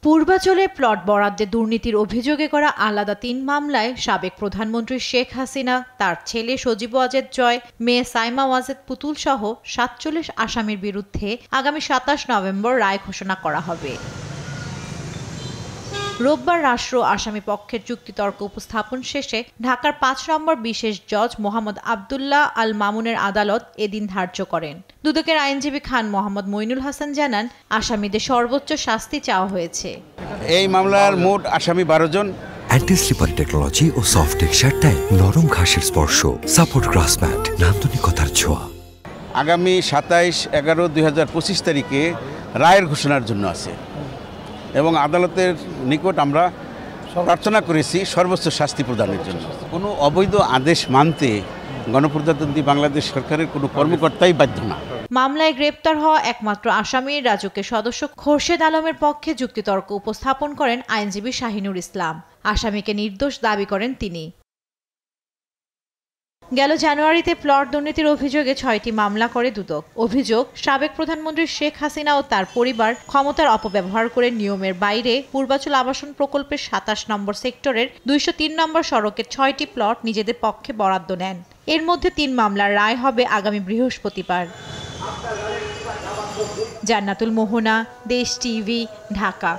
পূর্বাচলে plot বরাদ্দে দুর্নীতির অভিযোগে করা আলাদা ৩ মামলায় সাবেক প্রধানমন্ত্রী শেখ হাসিনা, তার ছেলে সজীব ওয়াজেদ জয়, মেয়ে সাইমা ওয়াজেদ পুতুল সহ ৪৭ আসামির বিরুদ্ধে আগামী ২৭ নভেম্বর রায় ঘোষণা করা হবে। রোববার রাষ্ট্র আসামি পক্ষের যুক্তিতর্ক উপস্থাপন শেষে ঢাকার ৫ নম্বর বিশেষ জজ মোহাম্মদ আবদুল্লাহ আল মামুনের আদালত এদিন ধার্য করেন। দুদকের আইনজীবী খান মোহাম্মদ মইনুল হাসান জানান, আসামিদের সর্বোচ্চ শাস্তি চাওয়া হয়েছে। এই মামলার মোট আসামি ১২ জন। অ্যান্টি স্লিপারি টেকনোলজি ও সফট টেক্সচারটাই নরম ঘাসের স্পর্শ, সাপোর্ট গ্রাস ম্যাট, নান্দনিকতার ছোঁয়া। আগামী ২৭/১১/২০২৫ তারিখে রায়ের ঘোষণার জন্য আছে এবং আদালতের নিকট আমরা প্রার্থনা করেছি সর্বোচ্চ শাস্তি প্রদানের জন্য। কোনো অবৈধ আদেশ মানতে গণপ্রজাতন্ত্রী বাংলাদেশ সরকারের কোনো কর্মকর্তাই বাধ্য না। মামলায় গ্রেপ্তার হওয়া একমাত্র আসামি রাজুকের সদস্য খোরশেদ আলমের পক্ষে যুক্তিতর্ক উপস্থাপন করেন আইনজীবী শাহিনুর ইসলাম। আসামিকে নির্দোষ দাবি করেন তিনি। গেল জানুয়ারিতে প্লট দুর্নীতির অভিযোগে ৬টি মামলা করে দুদক। অভিযোগ, সাবেক প্রধানমন্ত্রী শেখ হাসিনা ও তার পরিবার ক্ষমতার অপব্যবহার করে নিয়মের বাইরে পূর্বাচল আবাসন প্রকল্পের ২৭ নম্বর সেক্টরের ২০৩ নম্বর সড়কের ৬টি প্লট নিজেদের পক্ষে বরাদ্দ নেন। এর মধ্যে ৩ মামলার রায় হবে আগামী বৃহস্পতিবার। জান্নাতুল মোহনা, দেশ টিভি, ঢাকা।